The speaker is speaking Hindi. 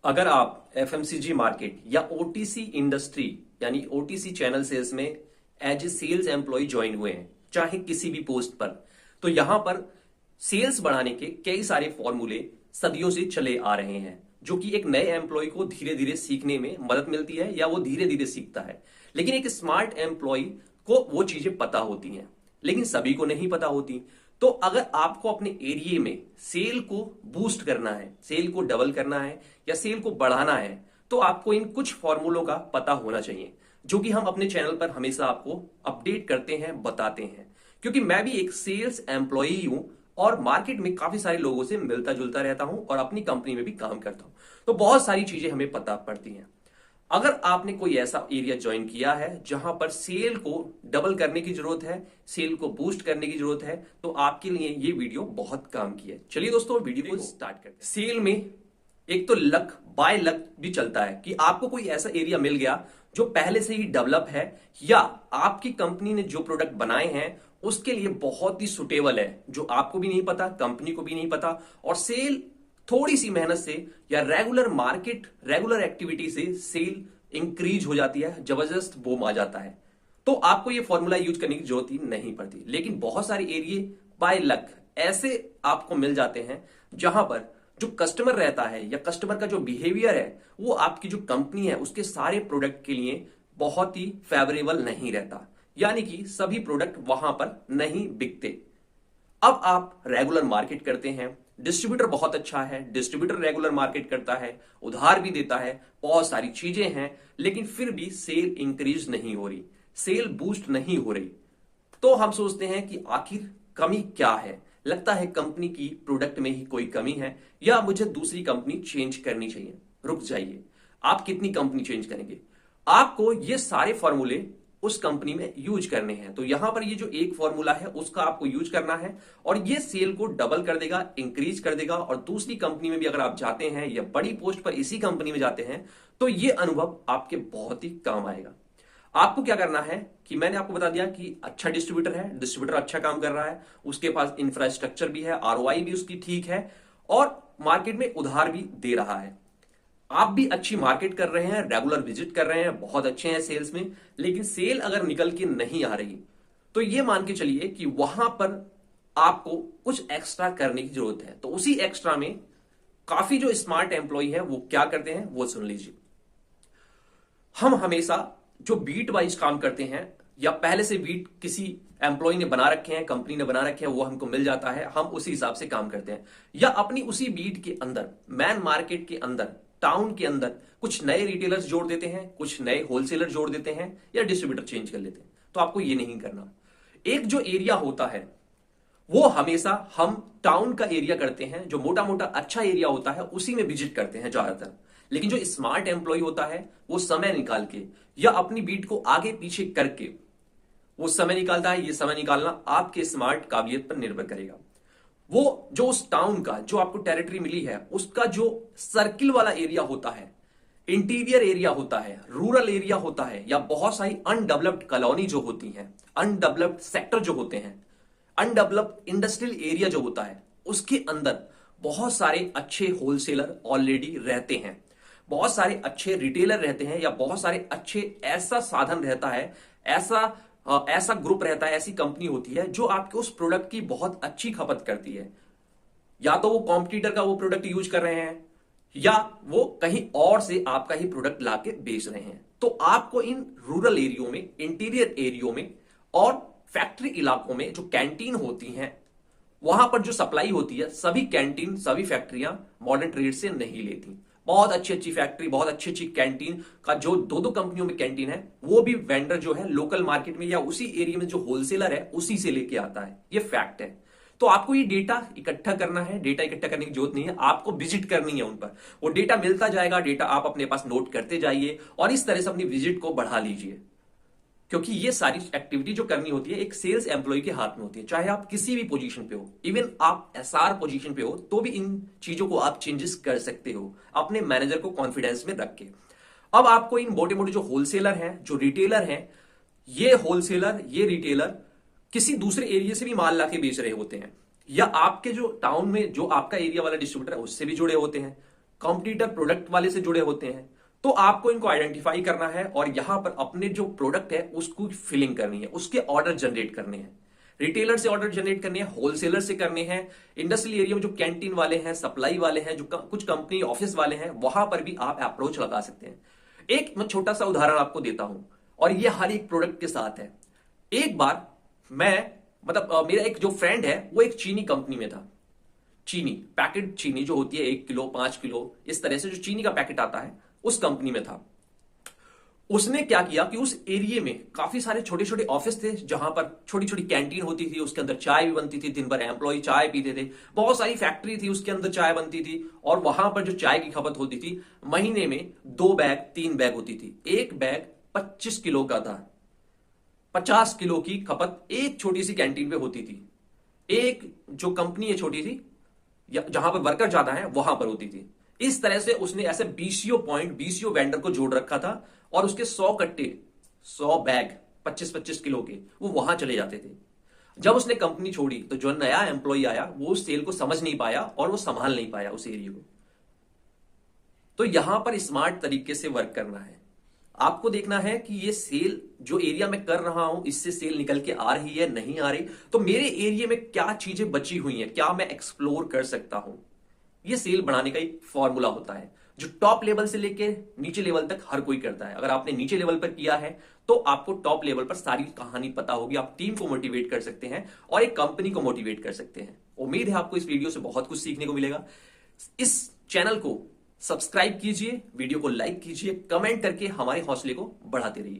अगर आप एफएमसीजी मार्केट या ओटीसी इंडस्ट्री यानी ओटीसी चैनल सेल्स में as a sales employ join हुए हैं, चाहे किसी भी पोस्ट पर, तो यहां पर सेल्स बढ़ाने के कई सारे फॉर्मूले सदियों से चले आ रहे हैं, जो कि एक नए एम्प्लॉय को धीरे धीरे सीखने में मदद मिलती है या वो धीरे धीरे सीखता है। लेकिन एक स्मार्ट एम्प्लॉय को वो चीजें पता होती हैं, लेकिन सभी को नहीं पता होती। तो अगर आपको अपने एरिया में सेल को बूस्ट करना है, सेल को डबल करना है या सेल को बढ़ाना है, तो आपको इन कुछ फॉर्मूलों का पता होना चाहिए, जो कि हम अपने चैनल पर हमेशा आपको अपडेट करते हैं, बताते हैं। क्योंकि मैं भी एक सेल्स एम्प्लॉई हूं और मार्केट में काफी सारे लोगों से मिलता जुलता रहता हूं और अपनी कंपनी में भी काम करता हूं, तो बहुत सारी चीजें हमें पता पड़ती हैं। अगर आपने कोई ऐसा एरिया ज्वाइन किया है जहां पर सेल को डबल करने की जरूरत है, सेल को बूस्ट करने की जरूरत है, तो आपके लिए ये वीडियो बहुत काम की है। चलिए दोस्तों, वीडियो को स्टार्ट करते हैं। सेल में एक तो लक बाय लक भी चलता है कि आपको कोई ऐसा एरिया मिल गया जो पहले से ही डेवलप है या आपकी कंपनी ने जो प्रोडक्ट बनाए हैं उसके लिए बहुत ही सुटेबल है, जो आपको भी नहीं पता, कंपनी को भी नहीं पता, और सेल थोड़ी सी मेहनत से या रेगुलर एक्टिविटी से सेल इंक्रीज हो जाती है, जबरदस्त बूम आ जाता है। तो आपको ये फॉर्मूला यूज करने की जरूरत ही नहीं पड़ती। लेकिन बहुत सारे एरिया बाय लक ऐसे आपको मिल जाते हैं जहां पर जो कस्टमर रहता है या कस्टमर का जो बिहेवियर है वो आपकी जो कंपनी है उसके सारे प्रोडक्ट के लिए बहुत ही फेवरेबल नहीं रहता, यानी कि सभी प्रोडक्ट वहां पर नहीं बिकते। अब आप रेगुलर मार्केट करते हैं, डिस्ट्रीब्यूटर बहुत अच्छा है, डिस्ट्रीब्यूटर रेगुलर मार्केट करता है, उधार भी देता है, बहुत सारी चीजें हैं, लेकिन फिर भी सेल इंक्रीज नहीं हो रही, सेल बूस्ट नहीं हो रही। तो हम सोचते हैं कि आखिर कमी क्या है। लगता है कंपनी की प्रोडक्ट में ही कोई कमी है या मुझे दूसरी कंपनी चेंज करनी चाहिए। रुक जाइए, आप कितनी कंपनी चेंज करेंगे? आपको ये सारे फॉर्मूले उस कंपनी में यूज करने हैं। तो यहां पर ये जो एक फॉर्मूला है उसका आपको यूज करना है और ये सेल को डबल कर देगा, इंक्रीज कर देगा। और दूसरी कंपनी में भी अगर आप जाते हैं या बड़ी पोस्ट पर इसी कंपनी में जाते हैं तो ये अनुभव आपके बहुत ही काम आएगा। आपको क्या करना है कि मैंने आपको बता दिया कि अच्छा डिस्ट्रीब्यूटर है, डिस्ट्रीब्यूटर अच्छा काम कर रहा है, उसके पास इंफ्रास्ट्रक्चर भी है, आरओआई भी उसकी ठीक है और मार्केट में उधार भी दे रहा है। आप भी अच्छी मार्केट कर रहे हैं, रेगुलर विजिट कर रहे हैं, बहुत अच्छे हैं सेल्स में, लेकिन सेल अगर निकल के नहीं आ रही तो ये मान के चलिए कि वहां पर आपको कुछ एक्स्ट्रा करने की जरूरत है। तो उसी एक्स्ट्रा में काफी जो स्मार्ट एम्प्लॉय है वो क्या करते हैं वो सुन लीजिए। हम हमेशा जो बीट वाइज काम करते हैं या पहले से बीट किसी एम्प्लॉय ने बना रखे हैं, कंपनी ने बना रखे हैं, वो हमको मिल जाता है, हम उसी हिसाब से काम करते हैं। या अपनी उसी बीट के अंदर, मैन मार्केट के अंदर, टाउन के अंदर कुछ नए रिटेलर्स जोड़ देते हैं, कुछ नए होलसेलर जोड़ देते हैं या डिस्ट्रीब्यूटर चेंज कर लेते हैं। तो आपको ये नहीं करना। एक जो एरिया होता है वो हमेशा हम टाउन का एरिया करते हैं, जो मोटा मोटा अच्छा एरिया होता है उसी में विजिट करते हैं ज्यादातर। लेकिन जो स्मार्ट एम्प्लॉय होता है वो समय निकाल के या अपनी बीट को आगे पीछे करके वो समय निकालता है। ये समय निकालना आपके स्मार्ट काबिलियत पर निर्भर करेगा। वो जो उस टाउन का, जो आपको टेरिटरी मिली है, उसका जो सर्किल वाला एरिया होता है, इंटीरियर एरिया होता है, रूरल एरिया होता है, या बहुत सारी अनडेवलप्ड कॉलोनी जो होती हैं, अनडेवलप्ड सेक्टर जो होते हैं, अनडेवलप्ड इंडस्ट्रियल एरिया जो होता है, उसके अंदर बहुत सारे अच्छे होलसेलर ऑलरेडी रहते हैं, बहुत सारे अच्छे रिटेलर रहते हैं, या बहुत सारे अच्छे ऐसा साधन रहता है, ऐसा ग्रुप रहता है, ऐसी कंपनी होती है जो आपके उस प्रोडक्ट की बहुत अच्छी खपत करती है। या तो वो कॉम्पिटिटर का वो प्रोडक्ट यूज कर रहे हैं या वो कहीं और से आपका ही प्रोडक्ट लाके बेच रहे हैं। तो आपको इन रूरल एरियो में, इंटीरियर एरियो में और फैक्ट्री इलाकों में जो कैंटीन होती हैं, वहां पर जो सप्लाई होती है, सभी कैंटीन, सभी फैक्ट्रियां मॉडर्न ट्रेड से नहीं लेती। बहुत अच्छी अच्छी फैक्ट्री, बहुत अच्छी अच्छी कैंटीन का जो दो दो कंपनियों में कैंटीन है, वो भी वेंडर जो है लोकल मार्केट में या उसी एरिया में जो होलसेलर है उसी से लेके आता है। ये फैक्ट है। तो आपको ये डेटा इकट्ठा करना है। डेटा इकट्ठा करने की जरूरत नहीं है, आपको विजिट करनी है उन पर। वो डेटा मिलता जाएगा, डेटा आप अपने पास नोट करते जाइए और इस तरह से अपनी विजिट को बढ़ा लीजिए। क्योंकि ये सारी एक्टिविटी जो करनी होती है एक सेल्स एम्प्लॉय के हाथ में होती है, चाहे आप किसी भी पोजीशन पे हो, इवन आप एसआर पोजीशन पे हो, तो भी इन चीजों को आप चेंजेस कर सकते हो अपने मैनेजर को कॉन्फिडेंस में रख के। अब आपको इन मोटे मोटे जो होलसेलर हैं, जो रिटेलर हैं, ये होलसेलर, ये रिटेलर किसी दूसरे एरिया से भी माल ला के बेच रहे होते हैं, या आपके जो टाउन में जो आपका एरिया वाला डिस्ट्रीब्यूटर है उससे भी जुड़े होते हैं। कॉम्पिटिटर प्रोडक्ट वाले से जुड़े होते हैं। तो आपको इनको आइडेंटिफाई करना है और यहां पर अपने जो प्रोडक्ट है उसको फिलिंग करनी है, उसके ऑर्डर जनरेट करने हैं। रिटेलर से ऑर्डर जनरेट करने हैं, होलसेलर से करने हैं, इंडस्ट्रियल एरिया में जो कैंटीन वाले हैं, सप्लाई वाले हैं, जो कुछ कंपनी ऑफिस वाले हैं, वहां पर भी आप अप्रोच लगा सकते हैं। एक मैं छोटा सा उदाहरण आपको देता हूं और ये हर एक प्रोडक्ट के साथ है। एक बार मैं मेरा एक जो फ्रेंड है वो एक चीनी कंपनी में था। चीनी पैकेट, चीनी जो होती है 1 किलो 5 किलो इस तरह से जो चीनी का पैकेट आता है, उस कंपनी में था। उसने क्या किया कि उस एरिया में काफी सारे छोटे छोटे ऑफिस थे जहां पर छोटी छोटी कैंटीन होती थी, उसके अंदर चाय भी बनती थी, दिन भर एम्प्लॉय चाय पीते थे। बहुत सारी फैक्ट्री थी, उसके अंदर चाय बनती थी और वहां पर जो चाय की खपत होती थी महीने में 2 बैग 3 बैग होती थी। एक बैग 25 किलो का था। 50 किलो की खपत एक छोटी सी कैंटीन पे होती थी। एक जो कंपनी है छोटी सी, जहां पर वर्कर ज्यादा है वहां पर होती थी। इस तरह से उसने ऐसे बीसीओ पॉइंट, बीसीओ वेंडर को जोड़ रखा था और उसके 100 कट्टे, 100 बैग 25-25 किलो के वो वहां चले जाते थे। जब उसने कंपनी छोड़ी तो जो नया एम्प्लॉय आया वो उस सेल को समझ नहीं पाया और वो संभाल नहीं पाया उस एरिया को। तो यहां पर स्मार्ट तरीके से वर्क करना है। आपको देखना है कि ये सेल जो एरिया में कर रहा हूं इससे सेल निकल के आ रही है नहीं आ रही, तो मेरे एरिया में क्या चीजें बची हुई हैं, क्या मैं एक्सप्लोर कर सकता हूं। ये सेल बढ़ाने का एक फॉर्मूला होता है जो टॉप लेवल से लेके नीचे लेवल तक हर कोई करता है। अगर आपने नीचे लेवल पर किया है तो आपको टॉप लेवल पर सारी कहानी पता होगी। आप टीम को मोटिवेट कर सकते हैं और एक कंपनी को मोटिवेट कर सकते हैं। उम्मीद है आपको इस वीडियो से बहुत कुछ सीखने को मिलेगा। इस चैनल को सब्सक्राइब कीजिए, वीडियो को लाइक कीजिए, कमेंट करके हमारे हौसले को बढ़ाते रहिए।